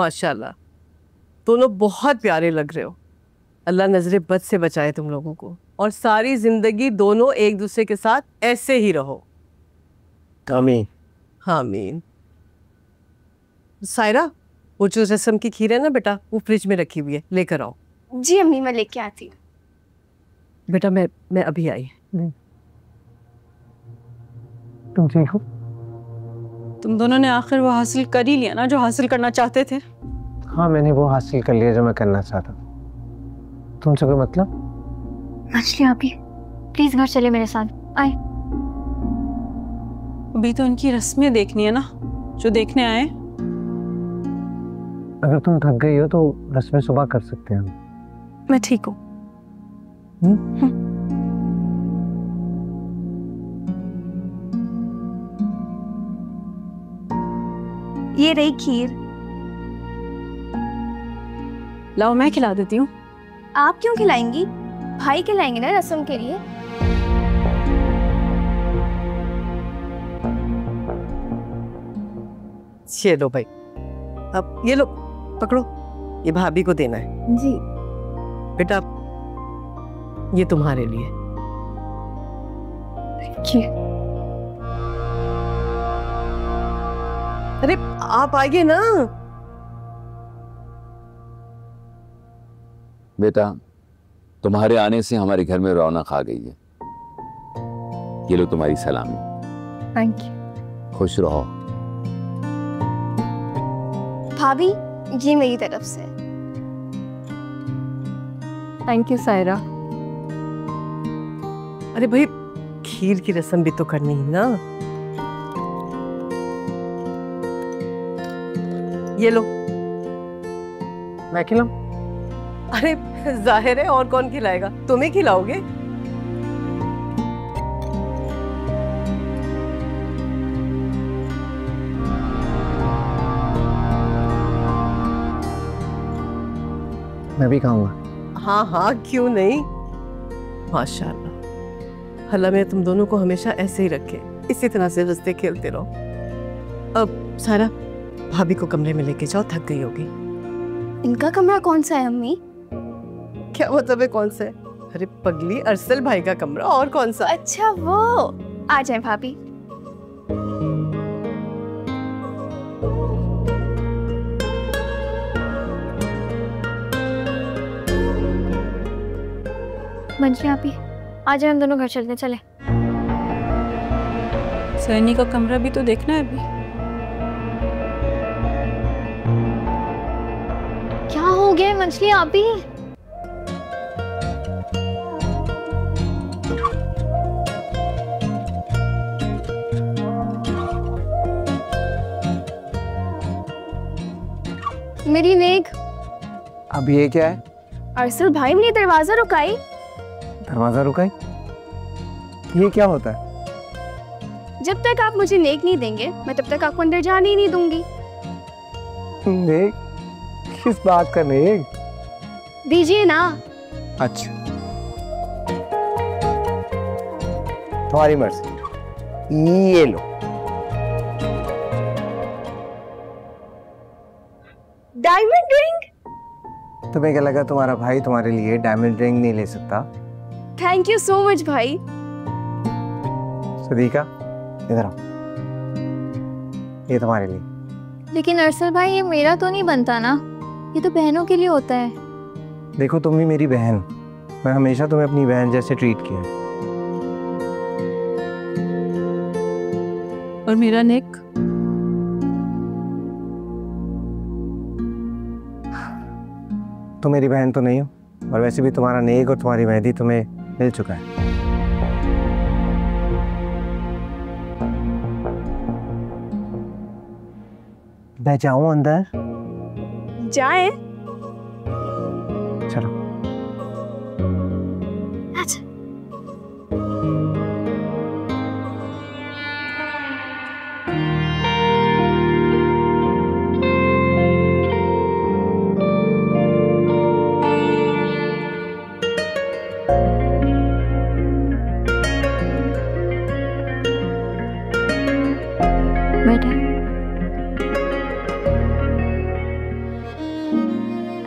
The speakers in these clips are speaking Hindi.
माशाल्लाह, दोनों बहुत प्यारे लग रहे हो। अल्लाह नजरे बद से बचाए तुम लोगों को, और सारी जिंदगी दोनों एक दूसरे के साथ ऐसे ही रहो। आमीन। आमीन। सायरा, वो जो रसम की खीर है ना बेटा, वो फ्रिज में रखी हुई है, लेकर आओ। जी अम्मी, मैं लेके आती हूँ। बेटा मैं अभी आई। तुम ठीक हो? तुम दोनों ने आखिर वो हासिल कर ही लिया ना जो हासिल करना चाहते थे। हाँ, मैंने वो हासिल कर लिया जो मैं करना चाहता। तुमसे कोई मतलब? मछली आपी, प्लीज घर चले मेरे साथ। आए। अभी तो उनकी रस्में देखनी है ना, जो देखने आए। अगर तुम थक गई हो तो रस्में सुबह कर सकते हैं। मैं ठीक हूँ। ये रही खीर। लाओ मैं खिला देती हूँ। आप क्यों खिलाएंगी? भाई खिलाएंगे ना रसम के लिए। ये लो भाई, अब ये लो, पकड़ो, ये भाभी को देना है। जी बेटा, ये तुम्हारे लिए। अरे आप आइए ना। बेटा, तुम्हारे आने से हमारे घर में रौनक आ गई है। ये लो तुम्हारी सलामी। Thank you. खुश रहो। भाभी, ये मेरी तरफ से। Thank you Saira. अरे भाई, खीर की रस्म भी तो करनी है ना। ये लो। मैं खिलाऊं? अरे जाहिर है, और कौन खिलाएगा? तुम ही खिलाओगे। मैं भी खाऊंगा। हाँ हाँ, क्यों नहीं। माशाल्लाह, अल्लाह में तुम दोनों को हमेशा ऐसे ही रखे, इसी तरह से हंसते खेलते रहो। अब सारा, भाभी को कमरे में लेके जाओ, थक गई होगी। इनका कमरा कौन सा है अम्मी? क्या मतलब है कौन सा है? अरे पगली, अरसल भाई का कमरा, और कौन सा? अच्छा वो। आ जाए भाभी। मंजरी आपी, आ जाए, हम दोनों घर चलते चले। सैनी का कमरा भी तो देखना है अभी। क्या हो गया मंजरी आपी? मेरी नेक। अब ये क्या है? अरसल भाई ने दरवाजा रुकाई। दरवाजा रुकाई? ये क्या होता है? जब तक आप मुझे नेक नहीं देंगे, मैं तब तक आपको अंदर जाने ही नहीं दूंगी। नेक? किस बात का नेक? दीजिए ना। अच्छा, तुम्हारी मर्जी। ये लो। Diamond ring. तुम्हें क्या लगा तुम्हारा भाई तुम्हारे लिए डायमंड रिंग नहीं ले सकता? थैंक यू सो मच भाई। सदीका, इधर आओ, ये तुम्हारे लिए। लेकिन अरसल भाई, ये मेरा तो नहीं बनता ना, ये तो बहनों के लिए होता है। देखो, तुम ही मेरी बहन, मैं हमेशा तुम्हें अपनी बहन जैसे ट्रीट किया है। और मेरा नेक? तुम मेरी बहन तो नहीं हो, और वैसे भी तुम्हारा नेक और तुम्हारी मेहंदी तुम्हें मिल चुका है। मैं जाऊं अंदर? जाए। चलो। अच्छा।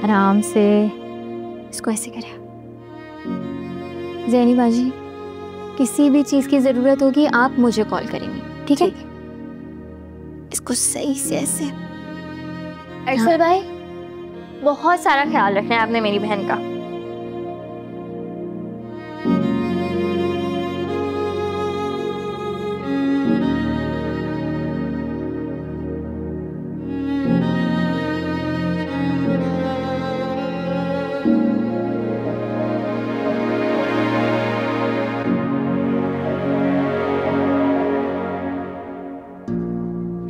आराम से इसको ऐसे करें। ज़ैनी बाजी, किसी भी चीज़ की ज़रूरत होगी आप मुझे कॉल करेंगी, ठीक है? इसको सही से ऐसे। अरसल भाई, बहुत सारा ख्याल रखना है आपने मेरी बहन का।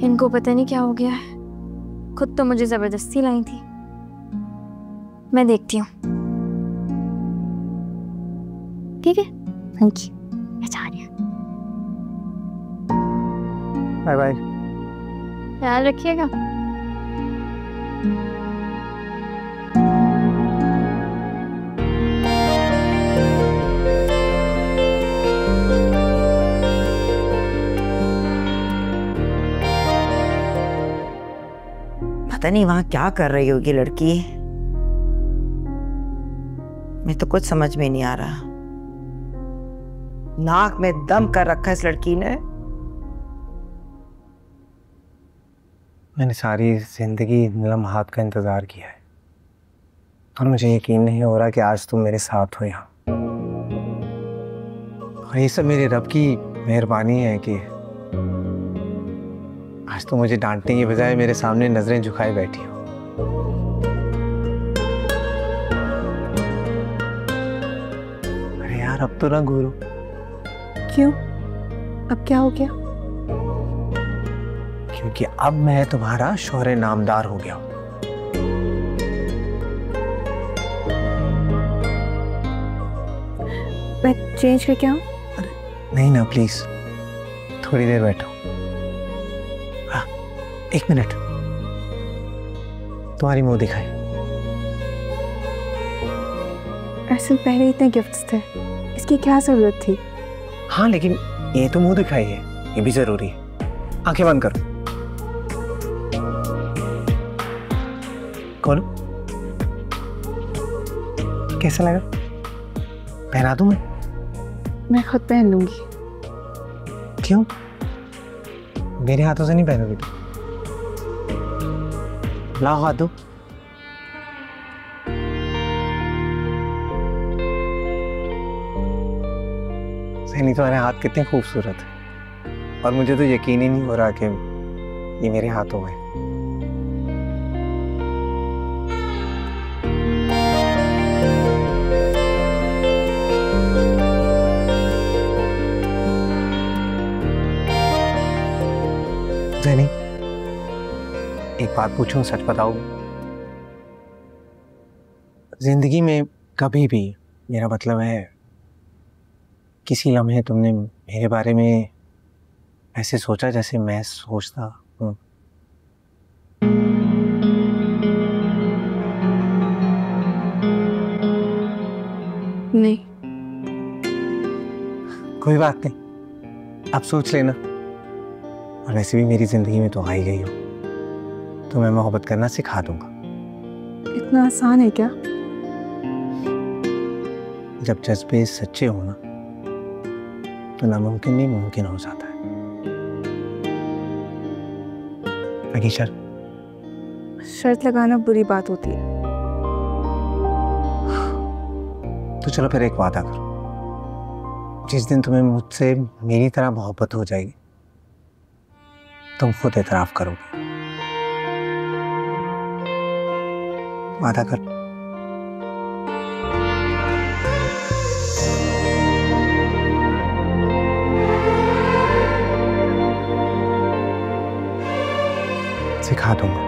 इनको पता नहीं क्या हो गया है, खुद तो मुझे जबरदस्ती लाई थी। मैं देखती हूँ, ठीक है? हाँ जी, मैं जा रही हूँ। Bye bye. ख्याल रखिएगा। पता नहीं वहां क्या कर रही होगी लड़की, मैं तो कुछ समझ में नहीं आ रहा। नाक में दम कर रखा है इस लड़की ने। मैंने सारी जिंदगी इन लम्हात का इंतजार किया है और मुझे यकीन नहीं हो रहा कि आज तुम मेरे साथ हो यहाँ। और ये सब मेरे रब की मेहरबानी है कि आज तो मुझे डांटने की बजाय मेरे सामने नजरें झुकाए बैठी हो। अरे यार अब तो ना घूरो। क्यों? अब क्या हो गया? क्योंकि अब मैं तुम्हारा शौहरे नामदार हो गया हूं। मैं चेंज करके आऊं? नहीं ना प्लीज, थोड़ी देर बैठो। हाँ, 1 मिनट, तुम्हारी मुंह दिखाई। असल पहले इतने गिफ्ट्स थे, इसकी क्या जरूरत थी? हाँ लेकिन ये तो मुंह दिखाई है, ये भी जरूरी है। आंखें बंद करो, खोलो। कैसा लगा? पहना दूं मैं खुद पहन लूंगी। क्यों? मेरे हाथों से नहीं पहनोगी तुम? लाओ हाथ दो। सही, तुम्हारे हाथ कितने खूबसूरत है और मुझे तो यकीन ही नहीं हो रहा कि ये मेरे हाथों में। ज़ैनी, एक बात पूछूं, सच बताओ? जिंदगी में कभी भी, मेरा मतलब है किसी लम्हे तुमने मेरे बारे में ऐसे सोचा जैसे मैं सोचता हूँ? नहीं। कोई बात नहीं, अब सोच लेना। और वैसे भी मेरी जिंदगी में तो आ ही गई हो, तो मैं मोहब्बत करना सिखा दूंगा। इतना आसान है क्या? जब जज्बे सच्चे हो ना, तो नामुमकिन भी मुमकिन हो जाता है। बाकी शर्त लगाना बुरी बात होती है। तो चलो फिर एक वादा करो, जिस दिन तुम्हें मुझसे मेरी तरह मोहब्बत हो जाएगी, तुम खुद एतराफ करोगे। वादा कर। सिखा दूंगा।